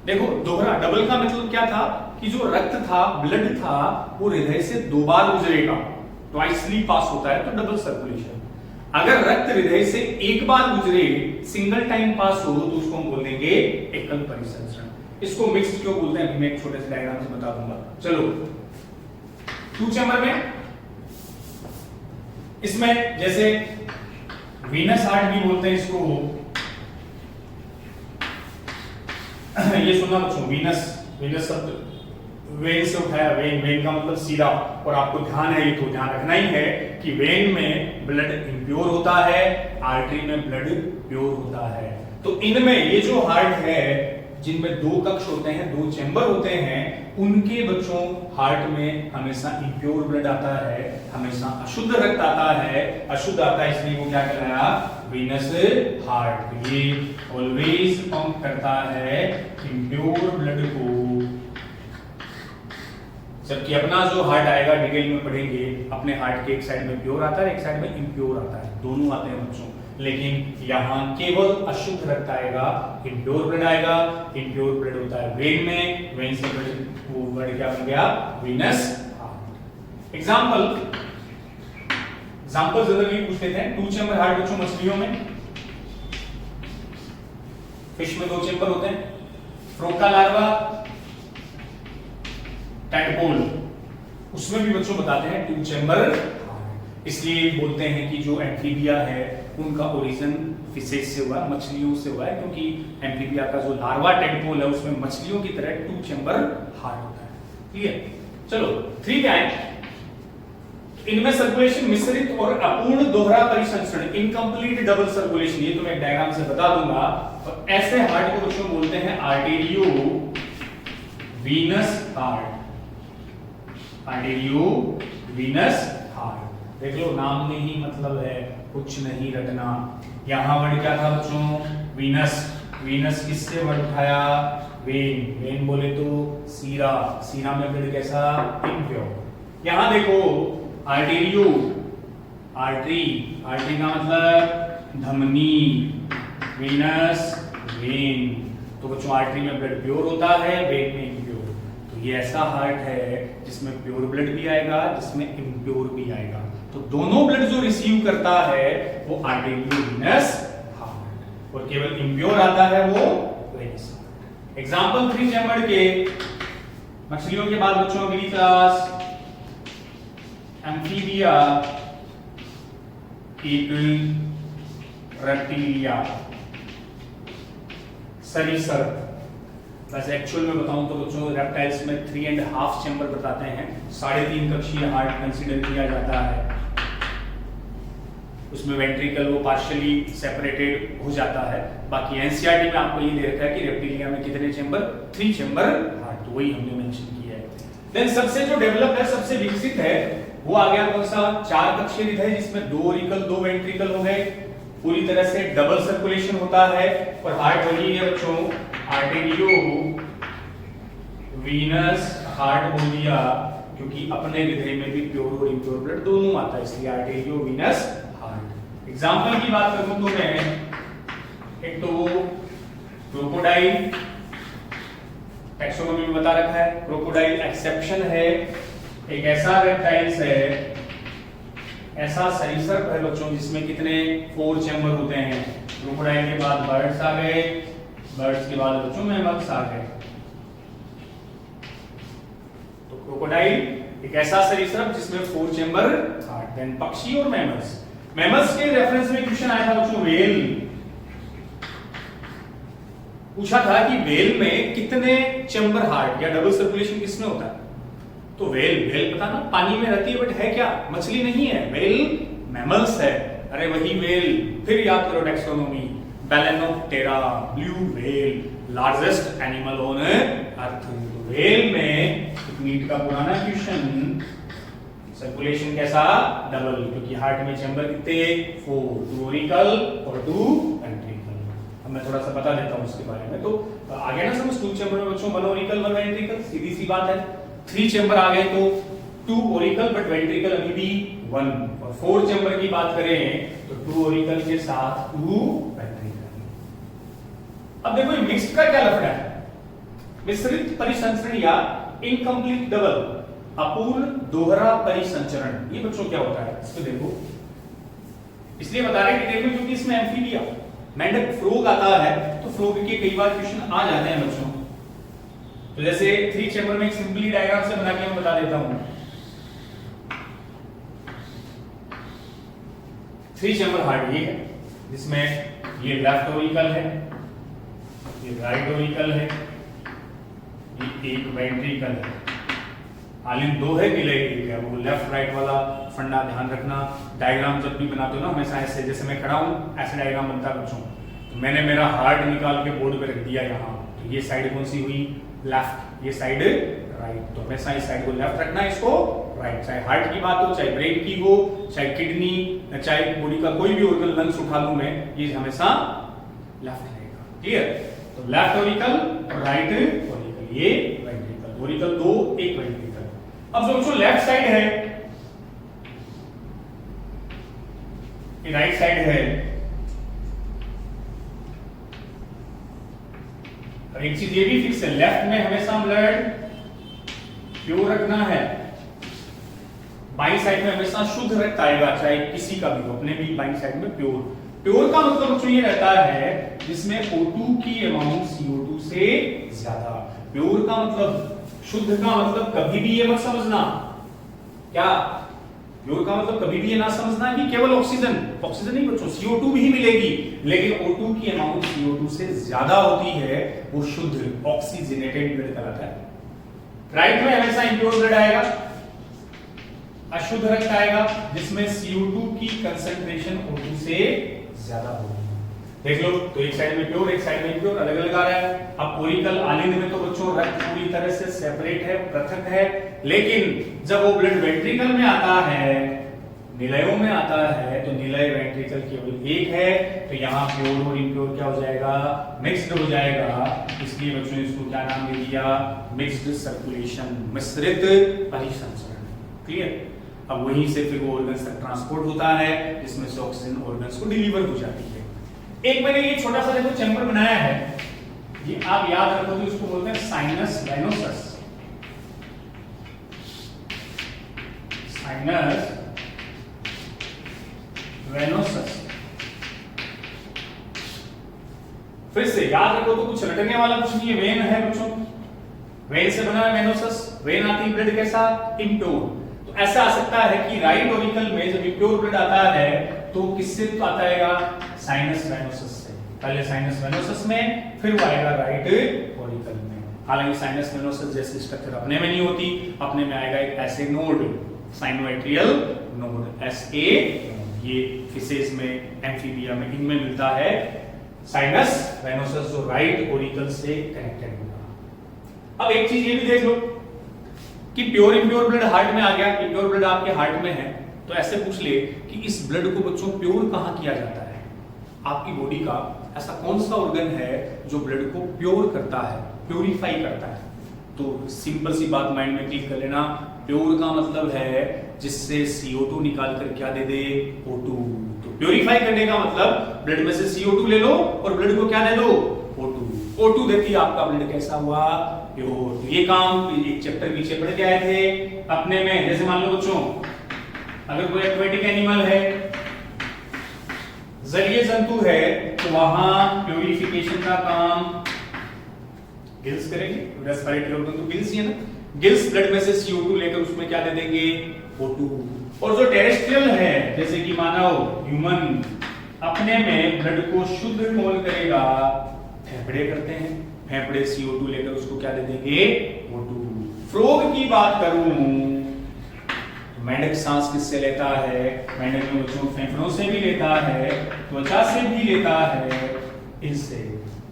देखो, दोहरा डबल का मतलब क्या था कि जो रक्त था, ब्लड था, वो हृदय से 2 बार गुजरेगा, ट्वाइसली पास होता है, तो डबल सर्कुलेशन। अगर रक्त हृदय से एक बार गुजरे, सिंगल टाइम पास हो, तो उसको हम बोल देंगे एकल परिसंचरण। इसको मिक्स्ड क्यों बोलते हैं, अभी मैं एक छोटे से डायग्राम से बता दूंगा। चलो, 2 चैम्बर में इसमें जैसे वीनस हार्ट भी बोलते हैं इसको, ये सुनना बच्चों, वीनस शब्द वेन से उठाया, वेन का मतलब सीधा, और आपको ध्यान है, ये तो ध्यान रखना ही है कि वेन में ब्लड इम्प्योर होता है, आर्टरी में ब्लड प्योर होता है। तो इनमें ये जो हार्ट है, जिनमें 2 कक्ष होते हैं, 2 चैम्बर होते हैं, उनके बच्चों हार्ट में हमेशा इम्प्योर ब्लड आता है, हमेशा अशुद्ध रक्त आता है। अशुद्ध आता है इसलिए वो क्या कहलाया, वीनस हार्ट। ये ऑलवेज पंप करता है इम्प्योर ब्लड को, जबकि अपना जो हार्ट आएगा, डिटेल में पढ़ेंगे, अपने हार्ट के एक साइड में प्योर आता है, एक साइड में इम्प्योर आता है, दोनों आते हैं बच्चों। लेकिन यहाँ केवल अशुद्ध रक्त आएगा, इम्प्योर ब्लड आएगा। इम्प्योर ब्लड होता है वेन में, वेन से वो ब्लड क्या बन गया, वीनस हार्ट। एग्जाम्पल जनरली पूछ लेते हैं। 2 चैम्बर हार्ट बच्चों मछलियों में, फिश में 2 चैम्बर होते हैं, फ्रोका लार्वा, टैडपोल, उसमें भी बच्चों बताते हैं 2 चैम्बर। इसलिए बोलते हैं कि जो एम्फीबिया है उनका ओरिजिन फिशेज से हुआ, मछलियों से हुआ है, क्योंकि एम्फीबिया का जो लार्वा टैडपोल है उसमें मछलियों की तरह 2 चैम्बर हार्ट होता है। क्लियर? चलो 3 क्या है, इनमें सर्कुलेशन मिश्रित और अपूर्ण दोहरा परिसंचरण, इनकम्प्लीट डबल सर्कुलेशन, ये तो मैं डायग्राम से बता दूंगा। तो ऐसे हार्ट को बच्चों बोलते हैं आर्टेरियो वीनस हार्ट। आर्टेरियो वीनस हार्ट, देख लो नाम में ही मतलब है, कुछ नहीं रटना। यहां वर्ड क्या था बच्चों, वीनस। वीनस किससे वर्ड उठाया, वेन। वेन बोले तो सीरा, सीरा में ब्लड कैसा, इम्प्योर। यहां देखो आर्टेरियो, आर्टरी, आर्टरी का मतलब धमनी, वीनस वेन। तो बच्चों आर्टरी में ब्लड प्योर होता है, वेन में इम्प्योर। तो ये ऐसा हार्ट है जिसमें प्योर ब्लड भी आएगा, जिसमें इम्प्योर भी आएगा। तो दोनों ब्लड जो रिसीव करता है वो आर्टेरियो वीनस हार्ट, और केवल इम्प्योर आता है वो वेनस हार्ट। एग्जांपल 3 चैम्बर के मछलियों के बाद बच्चों अगली क्लास एम्फीबिया, रेप्टिलिया, सरीसृप। वैसे एक्चुअल में बताऊं तो बच्चों रेप्टाइल्स में 3.5 चैम्बर बताते हैं, 3.5 कक्षीय हार्ट कंसीडर किया जाता है। उसमें वेंट्रिकल वो पार्शियली सेपरेटेड हो जाता है। बाकी एनसीईआरटी में आपको ये दे रखा है कि रेप्टिलिया में कितने चैम्बर, 3 चैम्बर हार्ट, तो वही हमने मेंशन किया है। देन सबसे जो डेवलप है, सबसे विकसित है, वो आ गया कौन सा, 4 कक्षीय हृदय, जिसमें 2 ऑरिकल 2 वेंट्रिकल हो गए, पूरी तरह से डबल सर्कुलेशन होता है। और हार्ट वही है बच्चों, आर्टेरियो वीनस हार्ट बोल दिया, क्योंकि अपने हृदय में भी प्योर और इम्प्योर ब्लड दोनों आता है, इसलिए आर्टेरियो वीनस हार्ट। एग्जांपल की बात करूं तो मैं, एक तो क्रोकोडाइल, टैक्सोनॉमी में बता रखा है, क्रोकोडाइल एक्सेप्शन है। एक ऐसा रेप्टाइल्स है, ऐसा सरीसृप है बच्चों जिसमें कितने 4 चैम्बर होते हैं। क्रोकोडाइल के बाद बर्ड्स आ गए, बर्ड्स के बाद बच्चों मैमल्स आ गए। तो क्रोकोडाइल एक ऐसा सरीसृप जिसमें 4 चैम्बर हार्ट। देन पक्षी और मैमल्स, मैमल्स के रेफरेंस में क्वेश्चन आया था बच्चों, वेल पूछा था कि वेल में कितने चैम्बर हार्ट या डबल सर्कुलेशन किसमें होता है। तो वेल पता ना, पानी में रहती है बट है क्या, मछली नहीं है, वेल मैमल्स है। अरे वही वेल, फिर याद करो taxonomy, Balaenoptera, blue whale, largest animal on earth. तो वेल में नीट का पुराना क्वेश्चन, सर्कुलेशन कैसा, डबल, क्योंकि हार्ट में चैम्बर कितने, 4, 2 ऑरिकल और 2 वेंट्रिकल। अब मैं थोड़ा सा बता देता हूं उसके बारे में। तो आगे ना समझ, 2 चैम्बर में बच्चों 1 ऑरिकल 1 वेंट्रिकल, सीधी सी बात है। 3 चैम्बर आ गए तो 2 ऑरिकल बट वेंट्रिकल अभी भी 1, और 4 चैम्बर की बात करें तो 2 ऑरिकल के साथ 2 वेंट्रिकल। अब देखो मिक्स्ड का क्या लफड़ा है, मिश्रित परिसंचरण या इनकम्प्लीट डबल, अपूर्ण दोहरा परिसंचरण। ये बच्चों क्या होता है, इसको देखो, इसलिए बता रहे हैं डिटेल में क्योंकि इसमें एम्फीबिया मेंढक फ्रॉग आता है, तो फ्रॉग के कई बार क्वेश्चन आ जाते हैं बच्चों। तो जैसे 3 चैम्बर में एक सिंपली डायग्राम से बना के मैं बता देता हूं। 3 चैम्बर हार्ट ये है, जिसमें ये लेफ्ट ओरिकल है, ये राइट ओरिकल है, ये एक वेंट्रिकल है। हालिन 2 है, निलय 1 है। वो लेफ्ट राइट वाला फंडा ध्यान रखना। डायग्राम जब भी बनाते हो ना हमेशा ऐसे, जैसे मैं खड़ा हूं ऐसे डायग्राम बनता है बच्चों। तो मैंने मेरा हार्ट निकाल के बोर्ड पे रख दिया यहाँ, तो ये साइड कौन सी हुई? लेफ्ट, ये साइड राइट। तो हमेशा इस साइड को लेफ्ट रखना है, इसको राइट। चाहे हार्ट की बात हो, चाहे ब्रेन की हो, चाहे किडनी, चाहे बॉडी का कोई भी ऑर्गन, लंग्स उठा लूं मैं, ये हमेशा लेफ्ट रहेगा। क्लियर? तो लेफ्ट ओरिकल और राइट ओरिकल, ये वेंट्रिकल। ओरिकल 2, एक वेंट्रिकल। अब जो लेफ्ट साइड है, ये राइट साइड है। और एक चीज ये भी फिक्स है, लेफ्ट में हमेशा ब्लड प्योर रखना है, बाई साइड में हमेशा शुद्ध रक्त आएगा, चाहे किसी का भी हो, अपने भी बाई साइड में प्योर। प्योर का मतलब बच्चों ये रहता है जिसमें O2 की अमाउंट CO2 से ज्यादा। प्योर का मतलब, शुद्ध का मतलब कभी भी ये मत समझना, क्या प्योर का मतलब कभी भी ये ना समझना कि केवल ऑक्सीजन नहीं बच्चों, CO2 भी मिलेगी, लेकिन O2 की अमाउंट CO2 से ज्यादा होती है, वो शुद्ध ऑक्सीजनेटेड ब्लड कहलाता है। राइट में हमेशा इम्प्योर ब्लड आएगा, अशुद्ध रक्त आएगा, जिसमें CO2 की कंसंट्रेशन O2 से ज्यादा होगी। देख लो, तो एक साइड में प्योर, एक साइड में इम्प्योर, अलग अलग आ रहा है। अब ओरिकल आलिंद में तो बच्चों रक्त पूरी तरह से सेपरेट है, पृथक है, लेकिन जब वो ब्लड वेंट्रिकल में आता है, निलयों में आता है, तो निलय वेंट्रिकल केवल एक है, तो यहाँ प्योर और इम्प्योर क्या हो जाएगा? मिक्स्ड हो जाएगा। इसलिए बच्चों इसको क्या नाम दे दिया? मिक्स्ड सर्कुलेशन, मिश्रित परिसंचरण। क्लियर? अब वहीं से फिर वो ऑर्गन्स तक ट्रांसपोर्ट होता है, जिसमें से ऑक्सीजन ऑर्गन्स को डिलीवर हो जाती है। एक मैंने ये छोटा सा देखो चैम्बर बनाया है, ये आप याद रखो तो इसको बोलते हैं साइनस वेनोसस। Sinus venosus. फिर से याद रखो तो कुछ रटने वाला कुछ नहीं है, वेन है बच्चों, वेन से बना है वेनोसस। वेन आती है ब्लड कैसा? इम्प्योर। तो ऐसा आ सकता है कि राइट ओरिकल में जब इम्प्योर ब्लड आता है तो किससे आता है? साइनस वेनोसस से। पहले साइनस वेनोसस में, फिर वो आएगा राइट ओरिकल में। हालांकि साइनस वेनोसस जैसी स्ट्रक्चर अपने में नहीं होती, अपने में आएगा एक ऐसे नोड, साइनोएट्रियल नोड, SA। ये फिशेस में, एम्फीबिया में, इनमें मिलता है साइनस वेनोसस, जो राइट ओरिकल से कनेक्टेड होगा। अब एक चीज ये भी देख लो कि प्योर इम्प्योर ब्लड हार्ट में आ गया, इम्प्योर ब्लड आपके हार्ट में है, तो ऐसे पूछ ले कि इस ब्लड को बच्चों प्योर कहां किया जाता है? आपकी बॉडी का ऐसा कौन सा ऑर्गन है जो ब्लड को प्योर करता है, प्योरीफाई करता है? तो सिंपल सी बात माइंड में क्लिक कर लेना, प्योर का मतलब है जिससे CO2 निकाल कर क्या दे दे? O2। तो प्योरीफाई करने का मतलब ब्लड में से CO2 ले लो और ब्लड को क्या दे दो? O2। O2 देती आपका ब्लड कैसा हुआ? प्योर। तो ये काम एक चैप्टर पीछे पढ़ के आए थे अपने में। जैसे मान लो बच्चों, अगर कोई एक्वेटिक एनिमल है, जलीय जंतु है, तो वहां प्यूरिफिकेशन का काम गिल्स करेंगे। रेस्पिरेटरी ऑर्गन तो गिल्स ही है ना, गिल्स ब्लड में से CO2 लेकर उसमें क्या दे देंगे? O2। और जो टेरेस्ट्रियल है, जैसे कि मानव, ह्यूमन, अपने में ब्लड को शुद्ध कौन करेगा? फेफड़े करते हैं, फेफड़े CO2 लेकर उसको क्या दे देंगे? O2। फ्रॉग की बात करूं, मेंढक सांस किससे लेता है? मेंढक में बच्चों फेफड़ों से भी लेता है, त्वचा से भी लेता है, इनसे।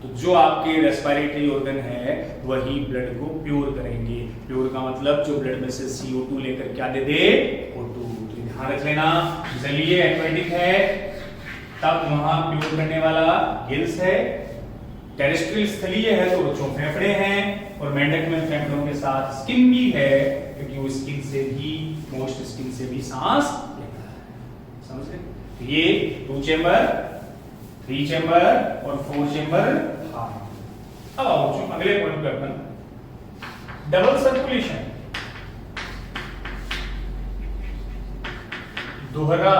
तो जो आपके रेस्पिरेटरी ऑर्गन है वही ब्लड को प्योर करेंगे। प्योर का मतलब जो ब्लड में से CO2 लेकर क्या दे दे? O2। तो ध्यान रख लेना, जलीय एक्वेटिक है तब वहां प्योर करने वाला गिल्स है, टेरेस्ट्रियल स्थलीय है तो बच्चों फेफड़े हैं, और मेंढक में फेफड़ों के साथ स्किन भी है, क्योंकि वो स्किन से भी, मोस्ट स्किन से भी सांस लेता है। समझ गए? ये 2 चैम्बर, 3 चैम्बर और 4 चैम्बर हार्ट। अब आओ बच्चों अगले पॉइंट पे अपन, डबल सर्कुलेशन, दोहरा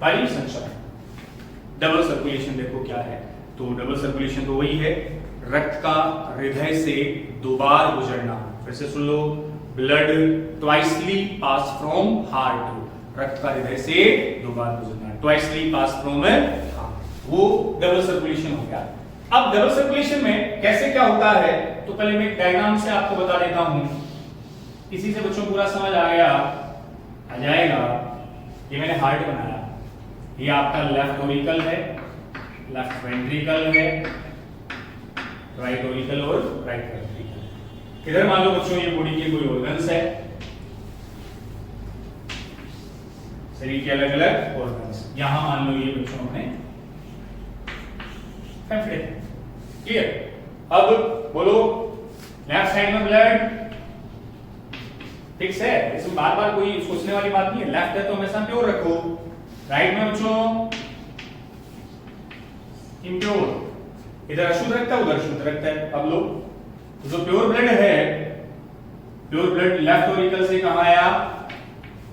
परिसंचरण। डबल सर्कुलेशन देखो क्या है, तो डबल सर्कुलेशन तो वही है, रक्त का हृदय से दो बार गुजरना। फिर से सुन लो, ब्लड ट्वाइसली पास फ्रॉम हार्ट, रक्त का हृदय से दो बार गुजरना, ट्वाइसली पास फ्रॉम हार्ट, वो डबल सर्कुलेशन हो गया। अब डबल सर्कुलेशन में कैसे क्या होता है, तो पहले मैं एक डायग्राम से आपको बता देता हूं, इसी से बच्चों पूरा समझ आ गया, आ जाएगा। ये मैंने हार्ट बनाया, ये आपका लेफ्ट ओरिकल है, लेफ्ट वेंट्रिकल है, राइट ओरिकल और राइट वेंट्रिकल। इधर मान लो बच्चों ये बॉडी के कोई ऑर्गन्स है, शरीर के अलग अलग ऑर्गन्स, यहां मान लो ये बच्चों में फेफड़े, क्लियर। अब बोलो लेफ्ट साइड में ब्लड फिक्स है, इसमें बार बार कोई सोचने वाली बात नहीं है, लेफ्ट है तो हमेशा प्योर रखो, राइट में बच्चों इम्प्योर, इधर अशुद्ध रखता है उधर शुद्ध रखता है। अब लो जो प्योर ब्लड है, प्योर ब्लड लेफ्ट ओरिकल से कहां आया,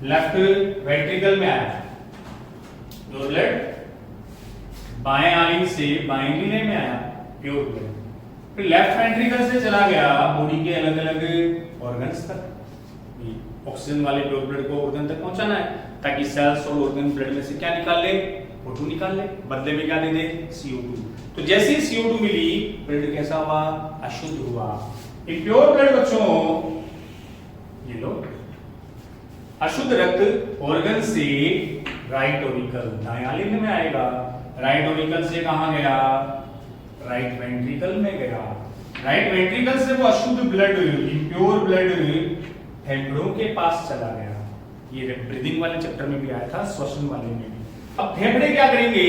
लेफ्ट वेंट्रिकल में आया, प्योर ब्लड बाएं आलिंग से बाएं नीले में आया, प्योर ब्लड। फिर लेफ्ट वेंट्रिकल से चला गया बॉडी के अलग अलग ऑर्गन्स तक, ऑक्सीजन वाले प्योर ब्लड को ऑर्गन तक पहुंचाना है, ताकि सेल्स और ऑर्गन ब्लड में से क्या निकाल ले, O2 निकाल ले, बदले में क्या दे दे, CO2। तो जैसे ही CO2 मिली, ब्लड कैसा हुआ, अशुद्ध हुआ। इम्प्योर ब्लड बच्चों, ये लो अशुद्ध रक्त ऑर्गन से राइट ओरिकल दाएं आलिंग में आएगा, राइट ओरिकल से कहां गया, राइट वेंट्रिकल में गया, राइट वेंट्रिकल से वो अशुद्ध ब्लड, इम्प्योर ब्लड फेफड़ों के पास चला गया। ये ब्रीदिंग वाले चैप्टर में भी आया था, श्वसन वाले में भी। अब फेफड़े क्या करेंगे,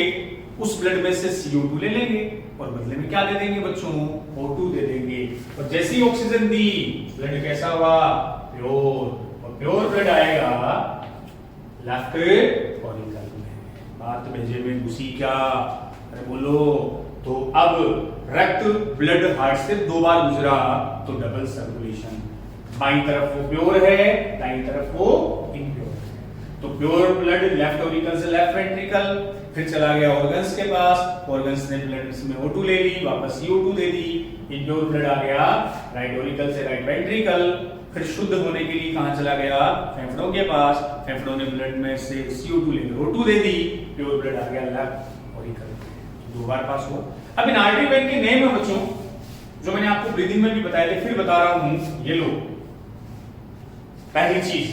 उस ब्लड में से CO2 ले लेंगे और बदले में क्या दे देंगे बच्चों, O2 दे देंगे। और जैसी ऑक्सीजन दी, ब्लड कैसा हुआ, प्योर, और प्योर ब्लड आएगा लेफ्ट ओरिकल में। बात भेजे में घुसी क्या, अरे बोलो। तो अब रक्त ब्लड हार्ट से दो बार गुजरा, तो डबल सर्कुलेशन, बाईं तरफ वो प्योर है, दाईं तरफ वो इम्प्योर है। तो प्योर ब्लड लेफ्ट ओरिकल से लेफ्ट वेंट्रिकल, फिर चला गया ऑर्गन्स के पास, ऑर्गन्स ने ब्लड में O2 ले ली, वापस CO2 दे दी, इम्प्योर ब्लड आ गया राइट ओरिकल से राइट वेंट्रिकल, फिर शुद्ध होने के लिए कहां चला गया, फेफड़ों के पास, फेफड़ों ने ब्लड में से CO2 लेकर O2 दे दी, प्योर ब्लड आ गया लेफ्ट ओरिकल। दो बार पास हुआ। अब इन आर्टरी वेन के नेम है बच्चों, जो मैंने आपको ब्रीदिंग में भी बताया थे, फिर बता रहा हूं, ये लो। पहली चीज,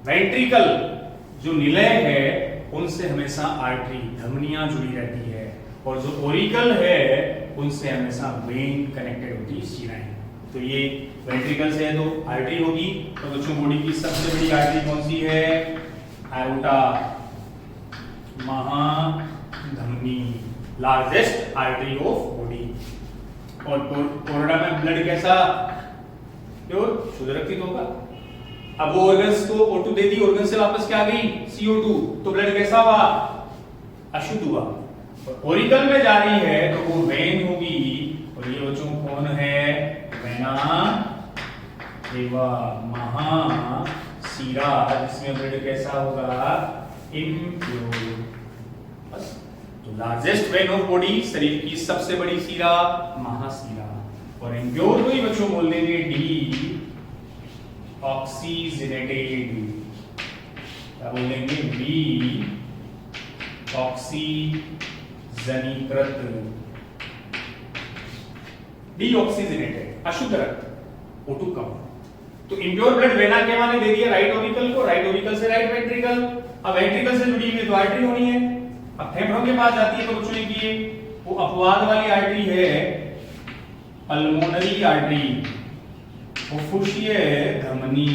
वेंट्रिकल जो निलय है उनसे हमेशा आर्टरी धमनियां जुड़ी रहती है, और जो ओरिकल है उनसे हमेशा वेन कनेक्टेड होती है, शिराएं। तो ये वेंट्रिकल से है तो आर्टरी होगी। तो बच्चों बॉडी की सबसे बड़ी आर्टरी कौन सी है, एरोटा, महाधमनी, लार्जेस्ट आर्टरी ऑफ बॉडी। और कोरोना में ब्लड कैसा, प्योर, शुद्ध रक्त होगा। अब वो ऑर्गन्स को O2 दे दी, ऑर्गन से वापस क्या आ गई, CO2, तो ब्लड कैसा हुआ, अशुद्ध हुआ। ओरिकल में जा रही है तो वो वेन होगी, और ये बच्चों कौन है, वेना केवा, महाशिरा, जिसमें ब्लड कैसा होगा, इम्प्योर। बस, तो लार्जेस्ट वेन ऑफ बॉडी, शरीर की सबसे बड़ी शिरा महाशिरा, और इम्प्योर को ही बच्चों बोल देंगे डी ऑक्सीजनेटेड, क्या बोलेंगे, बी ऑक्सीजनीकृत, डीऑक्सीजनेटेड, अशुद्ध रक्त, O2 कम। तो इम्प्योर ब्लड वेना केवा ने दे दिया राइट ओरिकल को, राइट ओरिकल से राइट वेंट्रिकल, अब वेंट्रिकल से जुड़ी हुई तो आर्टरी होनी है। अब फेफड़ों के पास जाती है तो बच्चों ने की वो अपवाद वाली आर्टरी है, पल्मोनरी आर्टरी, फुफ्फुसीय धमनी,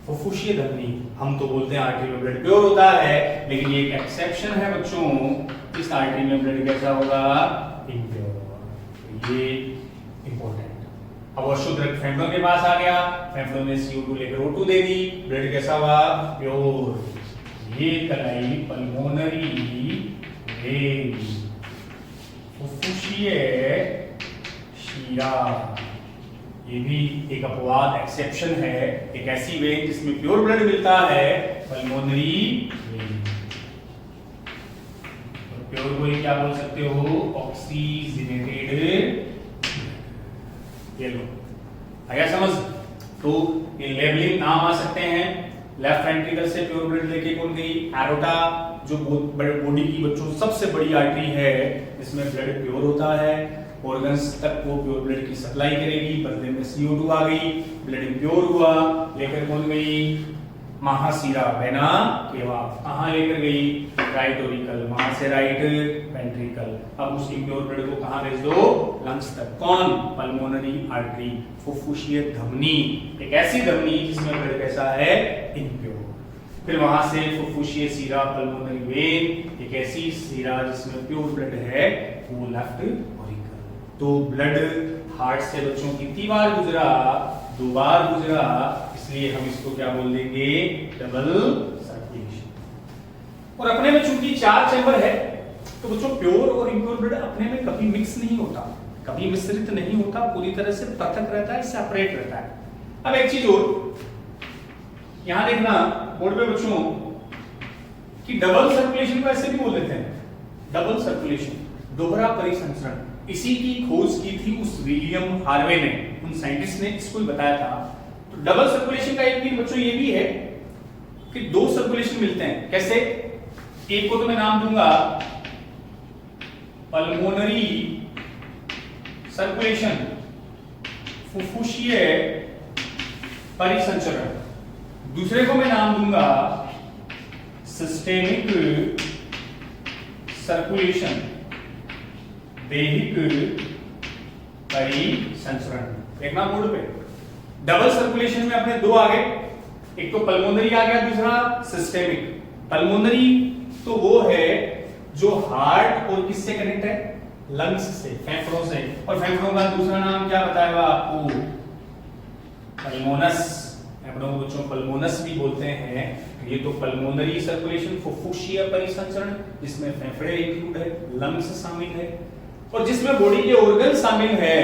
फुफ्फुसीय धमनी। हम तो बोलते हैं आर्टरी में ब्लड प्योर होता है, लेकिन ये एक एक्सेप्शन है बच्चों, इस आर्टरी में ब्लड कैसा होगा, इम्प्योर। ये इंपॉर्टेंट। अब अशुद्ध रक्त फेफड़ों के पास आ गया, फेफड़ों ने CO2 लेकर O2 दे दी, ब्लड कैसा हुआ, प्योर। ये कलाई पल्मोनरी वेन, फुफ्फुसीय शिरा, ये भी एक अपवाद, एक्सेप्शन है, एक ऐसी वेन जिसमें प्योर ब्लड मिलता है, पल्मोनरी वेन। फ्लोर को क्या बोल सकते हो, ऑक्सीजनेटेड। ये लो, आया समझ। तो ये लेबलिंग नाम आ सकते हैं। लेफ्ट वेंट्रिकल से प्योर ब्लड लेके कौन गई, एरोटा, जो बड़े बॉडी की बच्चों सबसे बड़ी आर्टरी है, इसमें ब्लड प्योर होता है, ऑर्गन्स तक वो प्योर ब्लड की सप्लाई करेगी। बदले में CO2 आ गई, ब्लड इम्प्योर हुआ, लेकर कौन गई, महाशिरा वेना केवा, कहाँ लेकर गई, राइट ऑरिकल, वहां से राइट वेंट्रिकल। अब उस इम्प्योर ब्लड को कहाँ भेज दो, लंग्स तक। कौन, पल्मोनरी आर्टरी, फुफ्फुसीय धमनी, एक ऐसी धमनी जिसमें ब्लड कैसा है, इम्प्योर। फिर वहां से फुफ्फुसीय सीरा, पल्मोनरी वेन, एक ऐसी सीरा जिसमें प्योर ब्लड है, वो लेफ्ट ऑरिकल। तो ब्लड हार्ट से बच्चों कितनी बार गुजरा, 2 बार गुजरा, इसलिए हम इसको क्या बोल देंगे, डबल सर्कुलेशन। और अपने में चूंकि 4 चैम्बर है, तो बच्चों प्योर और इम्प्योर ब्लड अपने में कभी मिक्स नहीं होता, कभी मिश्रित नहीं होता, पूरी तरह से पृथक रहता है, सेपरेट रहता है। अब एक चीज और यहां देखना बोर्ड पे बच्चों, कि डबल सर्कुलेशन को ऐसे भी बोल देते हैं, डबल सर्कुलेशन, दोहरा परिसंचरण। इसी की खोज की थी उस विलियम हार्वे ने, उन साइंटिस्ट ने इसको ही बताया था। तो डबल सर्कुलेशन का एक भी बच्चों ये भी है कि 2 सर्कुलेशन मिलते हैं। कैसे, एक को तो मैं नाम दूंगा पल्मोनरी सर्कुलेशन, फुफ्फुसीय परिसंचरण, दूसरे को मैं नाम दूंगा सिस्टेमिक सर्कुलेशन, दैहिक परिसंचरण। देखना बोर्ड पे, डबल सर्कुलेशन में अपने 2 आ गए, एक तो पल्मोनरी आ गया, दूसरा सिस्टेमिक। पल्मोनरी तो वो है जो हार्ट और किससे कनेक्ट है, लंग्स से, फेफड़ों से। और फेफड़ों का दूसरा नाम क्या बताएगा आपको, पल्मोनस। फेफड़ों को बच्चों पल्मोनस भी बोलते हैं। ये तो पल्मोनरी सर्कुलेशन, फुफ्फुसीय परिसंचरण, जिसमें फेफड़े इंक्लूड है, लंग्स शामिल है, और जिसमें बॉडी के ऑर्गन शामिल है,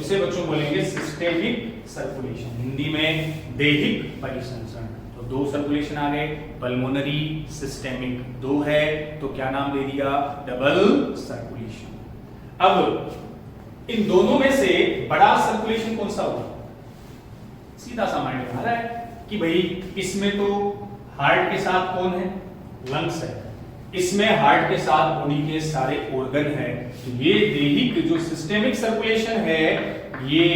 उसे बच्चों बोलेंगे सिस्टेमिक सर्कुलेशन, हिंदी में दैहिक परिसंचरण। तो 2 सर्कुलेशन आ गए, पल्मोनरी, सिस्टेमिक 2 है, तो क्या नाम दे दिया, डबल सर्कुलेशन। अब इन दोनों में से बड़ा सर्कुलेशन कौन सा होगा, सीधा सा माइंड में आ रहा है कि भाई इसमें तो हार्ट के साथ कौन है, लंग्स है, इसमें हार्ट के साथ बॉडी के सारे ऑर्गन है। तो ये दैहिक जो सिस्टेमिक सर्कुलेशन है, ये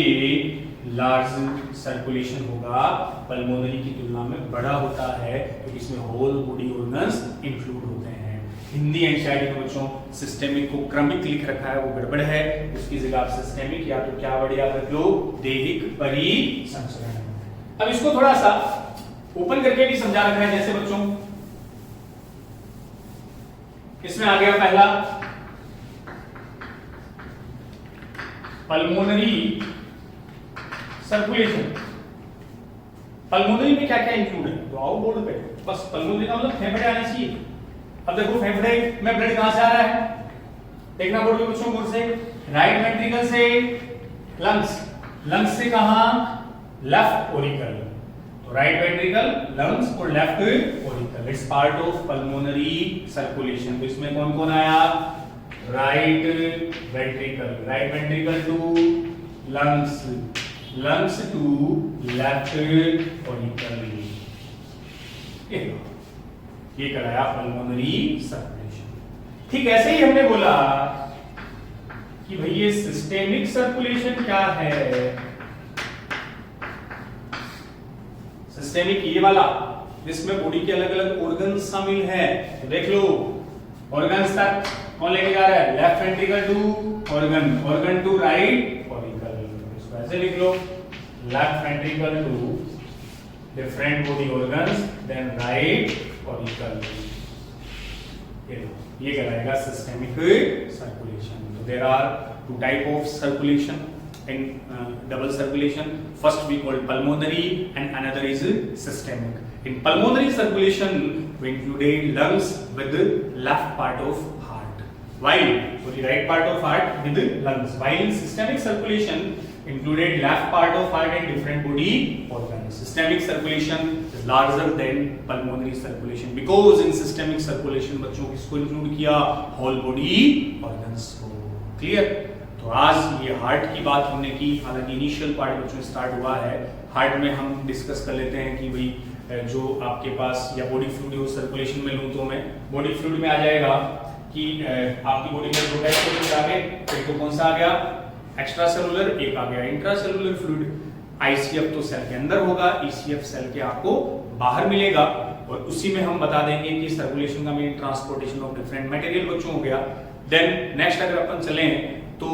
लार्ज सर्कुलेशन होगा, पल्मोनरी की तुलना में बड़ा होता है, क्योंकि इसमें होल बॉडी ऑर्गन्स इंक्लूड होते हैं। हिंदी एनसीईआरटी में बच्चों सिस्टेमिक को क्रमिक लिख रखा है, वो गड़बड़ है, उसकी जगह आप सिस्टेमिक या तो क्या वर्ड याद रख लो, दैहिक परिसंचरण। अब इसको थोड़ा सा ओपन करके भी समझा रखा है, जैसे बच्चों इसमें आ गया पहला पल्मोनरी सर्कुलेशन। पल्मोनरी में क्या क्या इंक्लूड है, तो आओ बोर्ड पे, बस पल्मोनरी का मतलब फेफड़े आने चाहिए। अब देखो फेफड़े में ब्लड कहां से आ रहा है, देखना बोर्ड पे बच्चों, बोर्ड से राइट वेंट्रिकल से लंग्स, लंग्स से कहां, लेफ्ट ऑरिकल। तो राइट वेंट्रिकल, लंग्स और left auricle, it's part of pulmonary circulation. तो इसमें कौन कौन आया, right ventricle, right ventricle to lungs, lungs to left auricle, ये कराया पल्मोनरी सर्कुलेशन। ठीक ऐसे ही हमने बोला कि भाई ये सिस्टेमिक सर्कुलेशन क्या है, सिस्टेमिक ये वाला जिसमें बॉडी के अलग अलग ऑर्गन शामिल है। तो देख लो, ऑर्गन्स तक कौन लेके जा रहा है, left ventricle to organ, organ to right auricle. इसको ऐसे लिख लो, left ventricle to different body organs, then right auricle. ये कहलाएगा सिस्टेमिक सर्कुलेशन। तो there are 2 type of circulation in double circulation. First we call pulmonary and another is systemic. In pulmonary circulation we included lungs with the left part of heart. while for the right part of heart with lungs, while systemic circulation included left part of heart and different body organs. Systemic circulation is larger than pulmonary circulation because in systemic circulation बच्चों किसको include किया? Whole body organs को। Clear? तो आज ये heart की बात हमने की, हालांकि इनिशियल पार्ट बच्चों स्टार्ट हुआ है। हार्ट में हम डिस्कस कर लेते हैं कि भाई जो आपके पास या बॉडी फ्लूइड हो सर्कुलेशन में लूँ तो मैं बॉडी फ्लूइड में आ जाएगा कि आपकी बॉडी में दो टाइप के आ गए। एक तो कौन सा आ गया? एक्स्ट्रा सेलुलर, एक आ गया इंट्रा सेलुलर फ्लूइड। आईसीएफ तो सेल के अंदर होगा, ईसीएफ सेल के आपको बाहर मिलेगा और उसी में हम बता देंगे कि सर्कुलेशन का mean transportation of different material बच्चों हो गया। देन नेक्स्ट अगर अपन चलें तो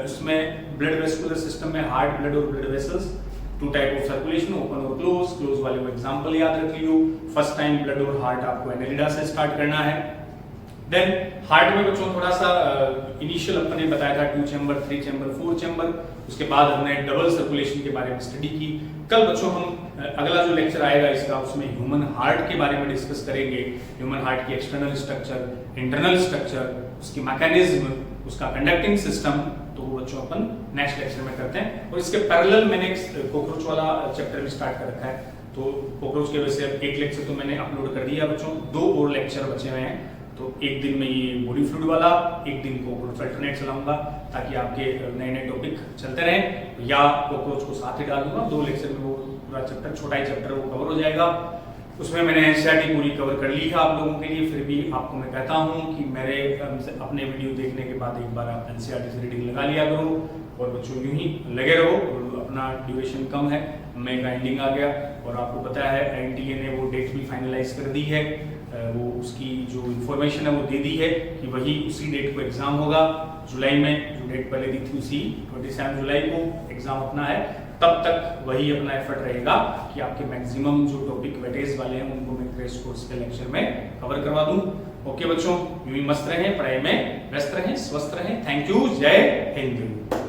इसमें ब्लड वेस्कुलर सिस्टम में हार्ट, ब्लड और blood vessels, two type of circulation, open और क्लोज। क्लोज वाले को एग्जांपल याद रख लियो। फर्स्ट टाइम ब्लड और हार्ट आपको एनेलिडा से स्टार्ट करना है। देन हार्ट में बच्चों थोड़ा सा इनिशियल अपन ने बताया था 2 चैम्बर, 3 चैम्बर, 4 चैम्बर। उसके बाद हमने डबल सर्कुलेशन के बारे में स्टडी की। कल बच्चों हम अगला जो लेक्चर आएगा इसका, उसमें ह्यूमन हार्ट के बारे में डिस्कस करेंगे। ह्यूमन हार्ट की एक्सटर्नल स्ट्रक्चर, इंटरनल स्ट्रक्चर, उसकी मैकेनिज्म, उसका कंडक्टिंग सिस्टम, तो वो बच्चों अपन नेक्स्ट लेक्चर में करते हैं। और इसके पैरेलल मैंने कॉकरोच वाला चैप्टर भी स्टार्ट कर रखा है, तो कॉकरोच के वजह से एक लेक्चर तो मैंने अपलोड कर दिया बच्चों, 2 और लेक्चर बचे हुए हैं। तो एक दिन में ये बॉडी फ्लूइड वाला, एक दिन कॉकरोच अल्टरनेट चलाऊंगा ताकि आपके नए नए टॉपिक चलते रहें, या कॉकरोच को साथ ही डाल दूंगा। 2 लेक्चर में वो पूरा चैप्टर, छोटा ही चैप्टर, वो कवर हो जाएगा। उसमें मैंने एनसीईआरटी पूरी कवर कर ली है आप लोगों के लिए। फिर भी आपको मैं कहता हूँ कि मेरे अपने वीडियो देखने के बाद एक बार आप एनसीईआरटी से रीडिंग लगा लिया करो और बच्चों यूं ही लगे रहो। और अपना ड्यूरेशन कम है, मई का एंडिंग आ गया और आपको पता है एनटीए ने वो डेट भी फाइनलाइज कर दी है। वो उसकी जो इन्फॉर्मेशन है वो दे दी है कि वही उसी डेट को एग्जाम होगा जुलाई में। जो डेट पहले दी थी उसी 27 जुलाई को एग्जाम अपना है। तब तक वही अपना एफर्ट रहेगा कि आपके मैक्सिमम जो टॉपिक वेटेज वाले हैं उनको मैं क्रैश कोर्स के लेक्चर में कवर करवा दूं। ओके बच्चों, यूं ही मस्त रहें, पढ़ाई में व्यस्त रहें, स्वस्थ रहें। थैंक यू, जय हिंद।